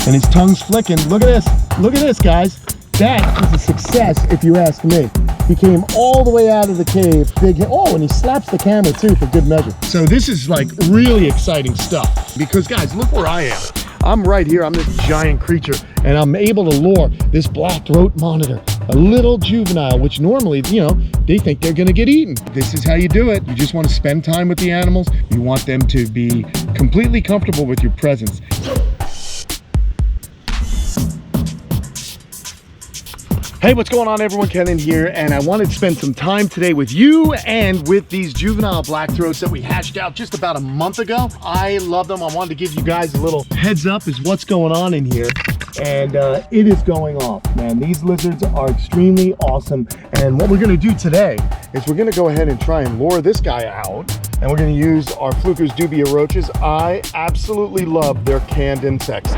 and his tongue's flicking. Look at this. Look at this, guys. That is a success, if you ask me. He came all the way out of the cave. And he slaps the camera too for good measure. So this is like really exciting stuff because, guys, look where I am. I'm right here. I'm this giant creature, and I'm able to lure this black throat monitor, a little juvenile, which normally, you know, they think they're gonna get eaten. This is how you do it. You just want to spend time with the animals. You want them to be completely comfortable with your presence. Hey, what's going on, everyone? Kenan here, and I wanted to spend some time today with you and with these juvenile black throats that we hatched out just about a month ago. I love them. I wanted to give you guys a little heads up as what's going on in here, and it is going off, man. These lizards are extremely awesome, and what we're gonna do today is we're gonna go ahead and try and lure this guy out, and we're gonna use our Fluker's dubia roaches. I absolutely love their canned insects.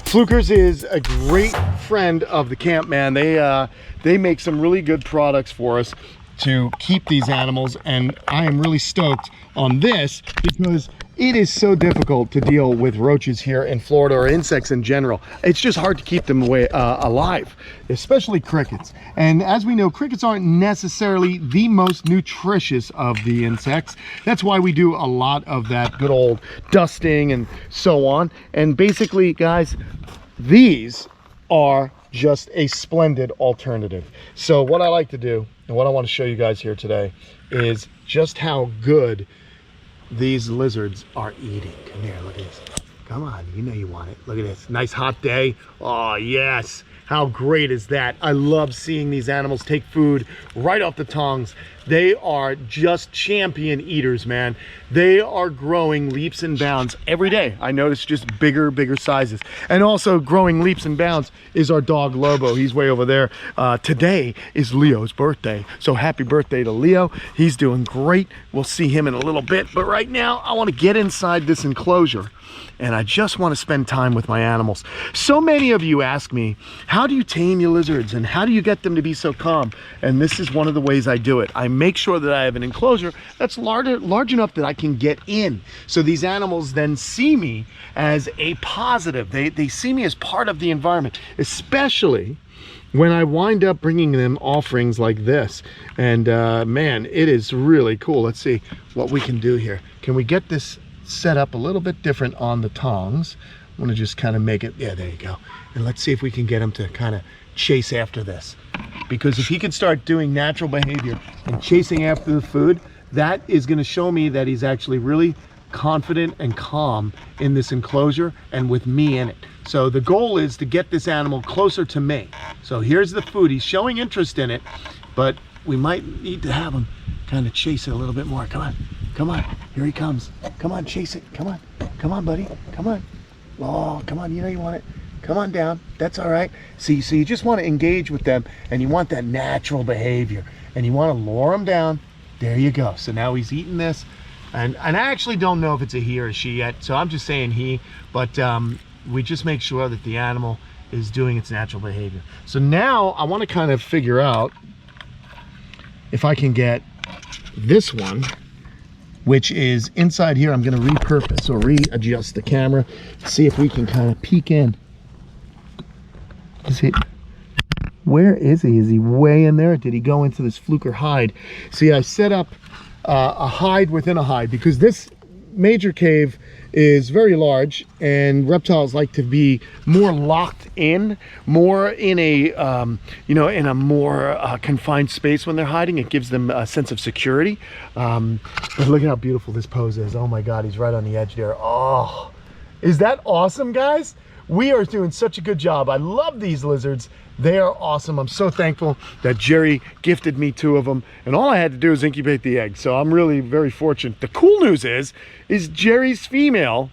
Fluker's is a great friend of the camp, man. They make some really good products for us to keep these animals, and I am really stoked on this because it is so difficult to deal with roaches here in Florida, or insects in general. It's just hard to keep them alive, especially crickets. And as we know, crickets aren't necessarily the most nutritious of the insects. That's why we do a lot of that good old dusting and so on. And basically, guys, these are just a splendid alternative. So what I like to do, and what I want to show you guys here today, is just how good these lizards are eating. Come here, look at this. Come on, you know you want it. Look at this, nice hot day. Oh yes, how great is that? I love seeing these animals take food right off the tongues. They are just champion eaters, man. They are growing leaps and bounds every day. I notice just bigger sizes. And also growing leaps and bounds is our dog Lobo. He's way over there. Today is Leo's birthday, so happy birthday to Leo. He's doing great. We'll see him in a little bit, but right now I want to get inside this enclosure, and I just want to spend time with my animals. So many of you ask me, how do you tame your lizards and how do you get them to be so calm? And this is one of the ways I do it. I make sure that I have an enclosure that's large enough that I can get in. So these animals then see me as a positive. They see me as part of the environment, especially when I wind up bringing them offerings like this. And man, it is really cool. Let's see what we can do here. Can we get this set up a little bit different on the tongs? I want to just kind of make it, yeah, there you go. And let's see if we can get him to kind of chase after this. Because if he can start doing natural behavior and chasing after the food, that is going to show me that he's actually really confident and calm in this enclosure and with me in it. So the goal is to get this animal closer to me. So here's the food. He's showing interest in it, but we might need to have him kind of chase it a little bit more. Come on, come on, here he comes. Come on, chase it, come on buddy, come on. Oh, come on, you know you want it. Come on down, that's all right. See, so you just want to engage with them, and you want that natural behavior, and you want to lure them down. There you go. So now he's eating this, and I actually don't know if it's a he or a she yet, so I'm just saying he, but we just make sure that the animal is doing its natural behavior. So now I want to kind of figure out if I can get this one, which is inside here. I'm going to repurpose or readjust the camera, see if we can kind of peek in. Where is he? Is he way in there? Did he go into this Fluker hide? See, I set up a hide within a hide because this major cave is very large, and reptiles like to be more locked in, more in a you know, in a more confined space when they're hiding. It gives them a sense of security. But look at how beautiful this pose is. Oh my God, he's right on the edge there. Oh, is that awesome, guys? We are doing such a good job. I love these lizards. They are awesome. I'm so thankful that Jerry gifted me 2 of them, and all I had to do is incubate the eggs. So I'm really very fortunate. The cool news is Jerry's female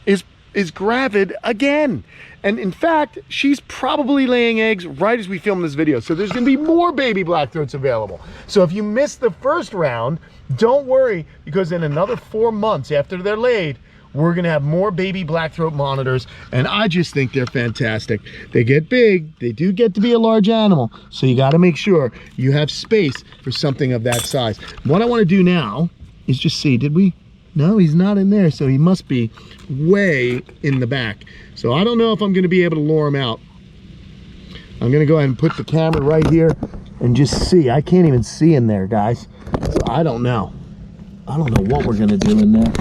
is gravid again. And in fact, she's probably laying eggs right as we film this video. So there's gonna be more baby blackthroats available. So if you missed the first round, don't worry, because in another 4 months after they're laid, we're gonna have more baby black-throat monitors, and I just think they're fantastic. They get big, they do get to be a large animal, so you gotta make sure you have space for something of that size. What I wanna do now is just see, did we? No, he's not in there, so he must be way in the back. So I don't know if I'm gonna be able to lure him out. I'm gonna go ahead and put the camera right here and just see. I can't even see in there, guys. So I don't know. I don't know what we're gonna do in there.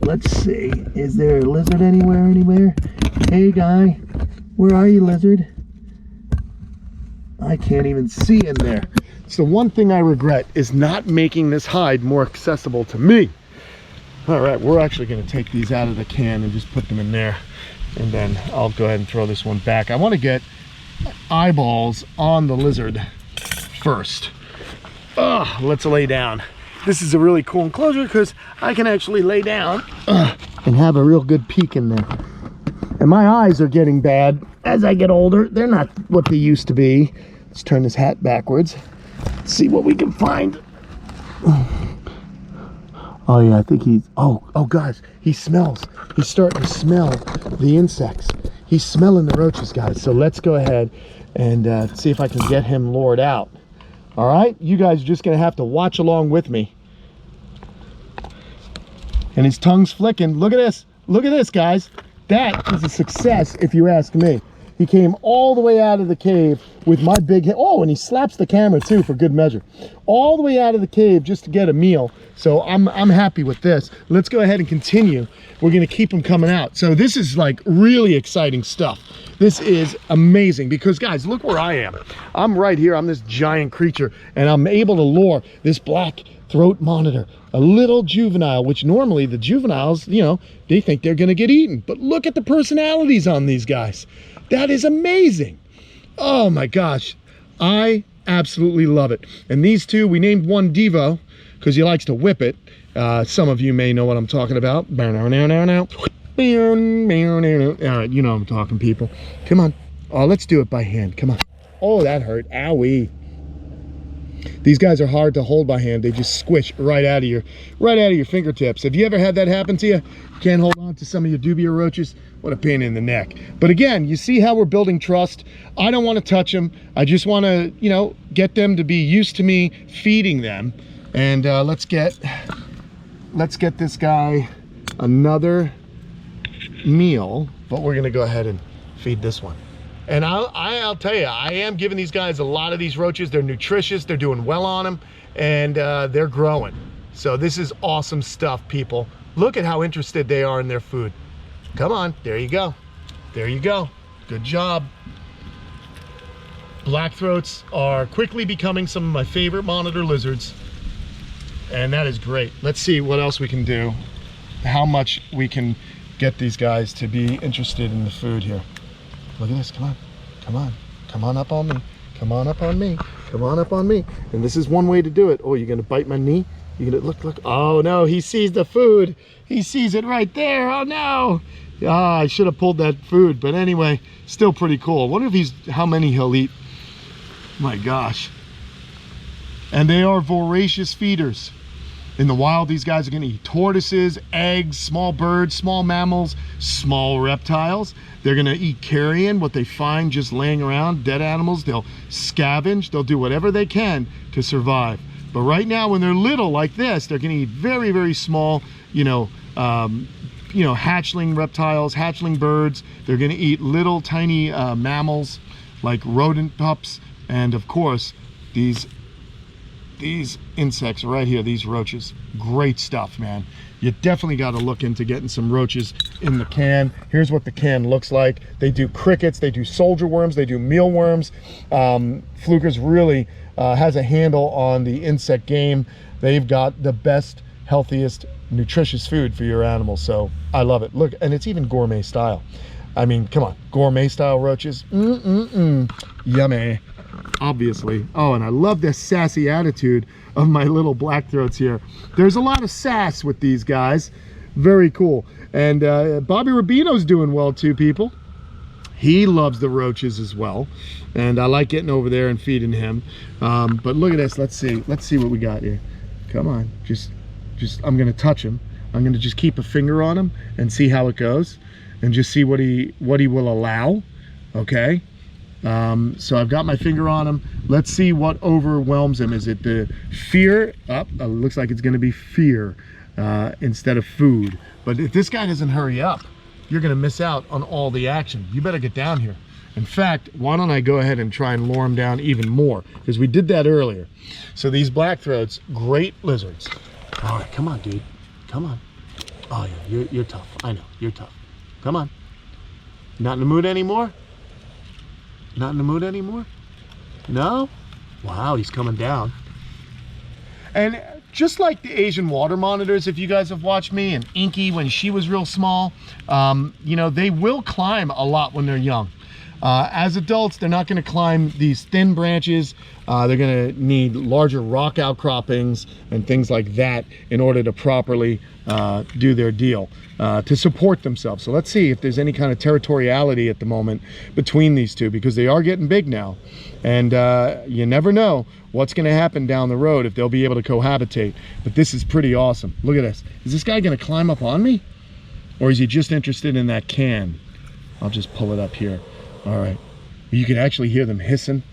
Let's see, is there a lizard anywhere? Hey guy, where are you, lizard? I can't even see in there. So one thing I regret is not making this hide more accessible to me. All right, we're actually gonna take these out of the can and just put them in there. And then I'll go ahead and throw this one back. I wanna get eyeballs on the lizard first. Let's lay down. This is a really cool enclosure because I can actually lay down and have a real good peek in there. And my eyes are getting bad as I get older. They're not what they used to be. Let's turn this hat backwards. Let's see what we can find. Oh yeah, I think he's, oh guys, he smells. He's starting to smell the insects. He's smelling the roaches, guys. So let's go ahead and see if I can get him lured out. All right, you guys are just gonna have to watch along with me. And his tongue's flicking. Look at this, guys. That is a success, if you ask me. He came all the way out of the cave with my big head. Oh, and he slaps the camera too, for good measure. All the way out of the cave just to get a meal. So I'm happy with this. Let's go ahead and continue. We're gonna keep him coming out. So this is like really exciting stuff. This is amazing because guys, look where I am. I'm right here, I'm this giant creature, and I'm able to lure this black throat monitor, a little juvenile, which normally the juveniles, you know, they think they're gonna get eaten. But look at the personalities on these guys. That is amazing. Oh my gosh, I absolutely love it. And these two, we named one Devo because he likes to whip it. Some of you may know what I'm talking about. All right, you know what I'm talking, people. Come on. Oh, let's do it by hand. Come on. Oh, that hurt. Owie. These guys are hard to hold by hand. They just squish right out of your fingertips. Have you ever had that happen to you? Can't hold on to some of your dubia roaches? What a pain in the neck. But again, you see how we're building trust. I don't want to touch them. I just want to, you know, get them to be used to me feeding them. And let's get this guy another meal, but we're gonna go ahead and feed this one. And I'll tell you, I am giving these guys a lot of these roaches. They're nutritious, they're doing well on them, and they're growing. So this is awesome stuff, people. Look at how interested they are in their food. Come on, there you go. There you go, good job. Blackthroats are quickly becoming some of my favorite monitor lizards. And that is great. Let's see what else we can do, how much we can get these guys to be interested in the food here. Look at this, come on, come on, come on up on me, come on up on me, come on up on me. And this is one way to do it. Oh, you're gonna bite my knee? You're gonna, look, oh no, he sees the food. He sees it right there, oh no. I should have pulled that food, but anyway, still pretty cool. I wonder if how many he'll eat. My gosh. And they are voracious feeders. In the wild, these guys are gonna eat tortoises, eggs, small birds, small mammals, small reptiles. They're gonna eat carrion, what they find just laying around, dead animals. They'll scavenge, they'll do whatever they can to survive. But right now, when they're little like this, they're gonna eat very, very small, hatchling reptiles, hatchling birds. They're gonna eat little tiny mammals like rodent pups, and of course, these insects right here, these roaches. Great stuff, man. You definitely got to look into getting some roaches in the can. Here's what the can looks like. They do crickets, they do soldier worms, they do mealworms. Fluker's really has a handle on the insect game. They've got the best, healthiest, nutritious food for your animals. So I love it. Look, and it's even gourmet style. I mean, come on, gourmet style roaches. Yummy. Obviously. Oh, and I love this sassy attitude of my little blackthroats here. There's a lot of sass with these guys. Very cool. And Bobby Rubino's doing well too, people. He loves the roaches as well, and I like getting over there and feeding him. But look at this. Let's see what we got here. Come on, just I'm gonna touch him. I'm gonna just keep a finger on him and see how it goes, and just see what he will allow. Okay, so I've got my finger on him. Let's see what overwhelms him. Is it the fear? Looks like it's gonna be fear instead of food. But if this guy doesn't hurry up, you're gonna miss out on all the action. You better get down here. In fact, why don't I go ahead and try and lure him down even more, because we did that earlier. So these black-throats, great lizards. All right, come on, dude, come on. Oh yeah, you're tough. I know, you're tough. Come on. Not in the mood anymore? Not in the mood anymore? No? Wow, he's coming down. And just like the Asian water monitors, if you guys have watched me, and Inky when she was real small, you know, they will climb a lot when they're young. As adults, they're not going to climb these thin branches. They're going to need larger rock outcroppings and things like that in order to properly do their deal, to support themselves. So let's see if there's any kind of territoriality at the moment between these two, because they are getting big now. And you never know what's going to happen down the road, if they'll be able to cohabitate. But this is pretty awesome. Look at this. Is this guy going to climb up on me? Or is he just interested in that can? I'll just pull it up here. All right, you can actually hear them hissing.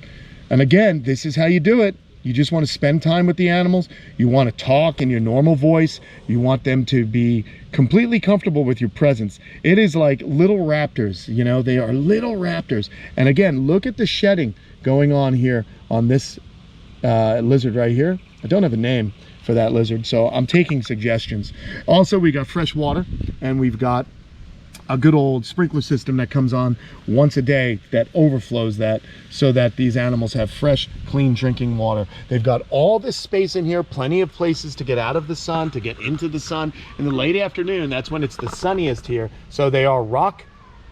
And again, this is how you do it. You just want to spend time with the animals. You want to talk in your normal voice. You want them to be completely comfortable with your presence. It is like little raptors, you know, they are little raptors. And again, look at the shedding going on here on this lizard right here. I don't have a name for that lizard, so I'm taking suggestions. Also, we got fresh water, and we've got a good old sprinkler system that comes on once a day that overflows that, so that these animals have fresh, clean drinking water. They've got all this space in here, plenty of places to get out of the sun, to get into the sun. In the late afternoon, that's when it's the sunniest here. So they are rock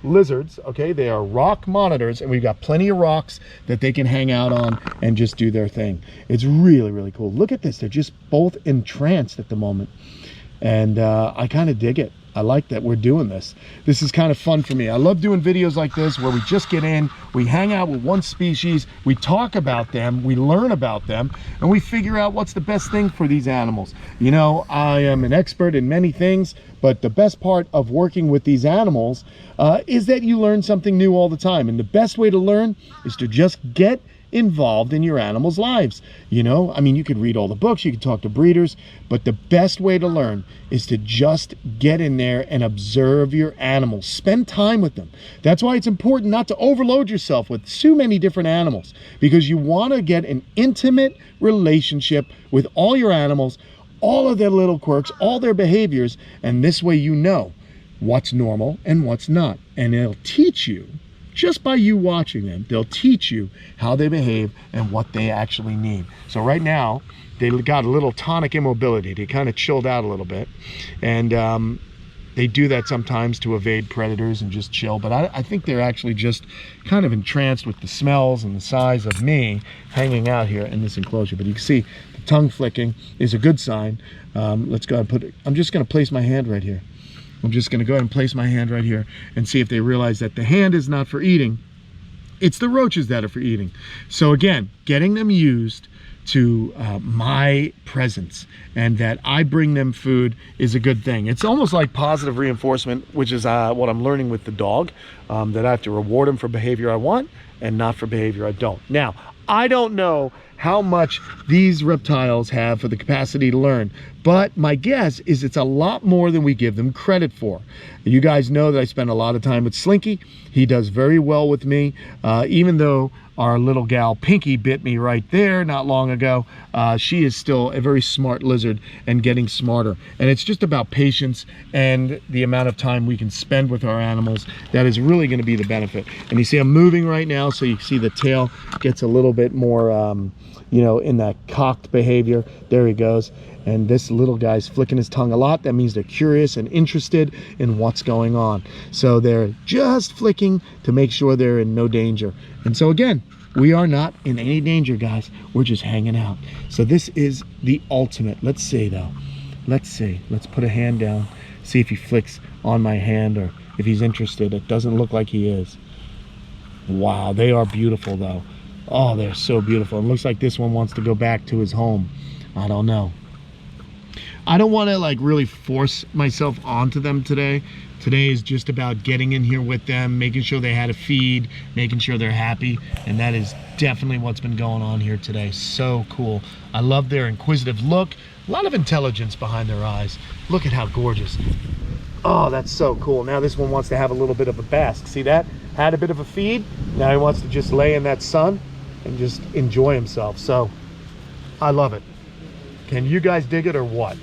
lizards, okay? They are rock monitors, and we've got plenty of rocks that they can hang out on and just do their thing. It's really, really cool. Look at this. They're just both entranced at the moment. And I kind of dig it. I like that we're doing this. This is kind of fun for me. I love doing videos like this where we just get in, we hang out with one species, we talk about them, we learn about them, and we figure out what's the best thing for these animals. You know, I am an expert in many things, but the best part of working with these animals is that you learn something new all the time. And the best way to learn is to just get involved in your animals' lives. You know, I mean, you could read all the books, you could talk to breeders, but the best way to learn is to just get in there and observe your animals. Spend time with them. That's why it's important not to overload yourself with so many different animals, because you want to get an intimate relationship with all your animals, all of their little quirks, all their behaviors, and this way you know what's normal and what's not. And it'll teach you, just by you watching them, they'll teach you how they behave and what they actually need. So right now, they got a little tonic immobility. They kind of chilled out a little bit. And they do that sometimes to evade predators and just chill. But I think they're actually just kind of entranced with the smells and the size of me hanging out here in this enclosure. But you can see the tongue flicking is a good sign. Let's go ahead and put it. I'm just going to place my hand right here. I'm just going to go ahead and place my hand right here and see if they realize that the hand is not for eating. It's the roaches that are for eating. So again, getting them used to my presence and that I bring them food is a good thing. It's almost like positive reinforcement, which is what I'm learning with the dog, that I have to reward him for behavior I want and not for behavior I don't. Now, I don't know how much these reptiles have for the capacity to learn, but my guess is it's a lot more than we give them credit for. You guys know that I spend a lot of time with Slinky. He does very well with me, even though our little gal Pinky bit me right there not long ago. She is still a very smart lizard and getting smarter. And it's just about patience and the amount of time we can spend with our animals that is really going to be the benefit. And you see I'm moving right now, so you see the tail gets a little bit more, you know, in that cocked behavior. There he goes. And this little guy's flicking his tongue a lot. That means they're curious and interested in what's going on. So they're just flicking to make sure they're in no danger. And so again, we are not in any danger, guys. We're just hanging out. So this is the ultimate. Let's see though. Let's see. Let's put a hand down. See if he flicks on my hand or if he's interested. It doesn't look like he is. Wow, they are beautiful though. Oh, they're so beautiful. It looks like this one wants to go back to his home. I don't know. I don't want to like really force myself onto them today. Today is just about getting in here with them, making sure they had a feed, making sure they're happy, and that is definitely what's been going on here today. So cool. I love their inquisitive look, a lot of intelligence behind their eyes. Look at how gorgeous. Oh, that's so cool. Now this one wants to have a little bit of a bask. See that? Had a bit of a feed. Now he wants to just lay in that sun and just enjoy himself. So I love it. Can you guys dig it or what?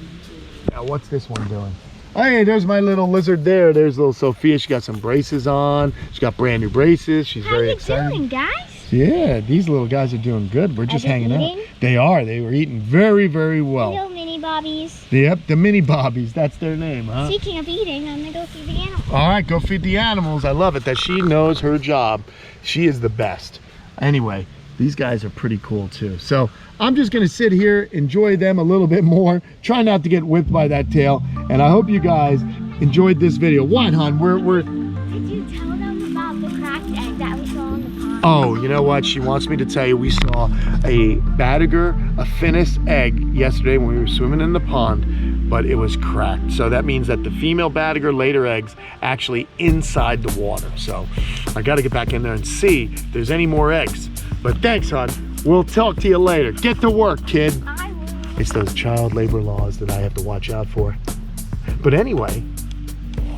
Now what's this one doing? Hey, there's my little lizard there. There's little Sophia. She got some braces on. She got brand new braces. She's very excited. How you doing, guys? Yeah, these little guys are doing good. We're just hanging out. They are. They were eating very, very well. Little mini bobbies. Yep, the mini bobbies. That's their name, huh? Speaking of eating, I'm gonna go feed the animals. All right, go feed the animals. I love it that she knows her job. She is the best. Anyway, these guys are pretty cool too. So I'm just gonna sit here, enjoy them a little bit more, try not to get whipped by that tail, and I hope you guys enjoyed this video. What, hon? Did you tell them about the cracked egg that we saw in the pond? Oh, you know what? She wants me to tell you we saw a Badager, a Finnis egg yesterday when we were swimming in the pond, but it was cracked. So that means that the female Badager laid her eggs actually inside the water. So I gotta get back in there and see if there's any more eggs. But thanks, hon. We'll talk to you later. Get to work, kid. I will. It's those child labor laws that I have to watch out for. But anyway,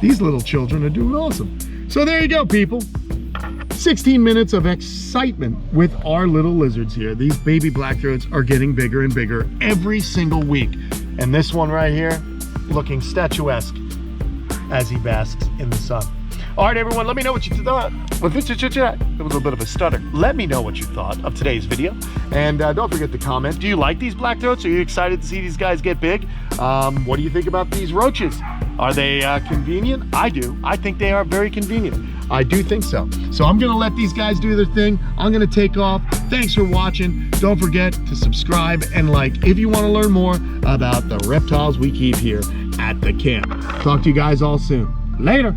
these little children are doing awesome. So there you go, people. 16 minutes of excitement with our little lizards here. These baby blackthroats are getting bigger and bigger every single week. And this one right here, looking statuesque as he basks in the sun. All right, everyone, let me know what you thought. It was a little bit of a stutter. Let me know what you thought of today's video. And don't forget to comment. Do you like these blackthroats? Are you excited to see these guys get big? What do you think about these roaches? Are they convenient? I do. I think they are very convenient. I do think so. So I'm gonna let these guys do their thing. I'm gonna take off. Thanks for watching. Don't forget to subscribe and like if you wanna learn more about the reptiles we keep here at the camp. Talk to you guys all soon. Later.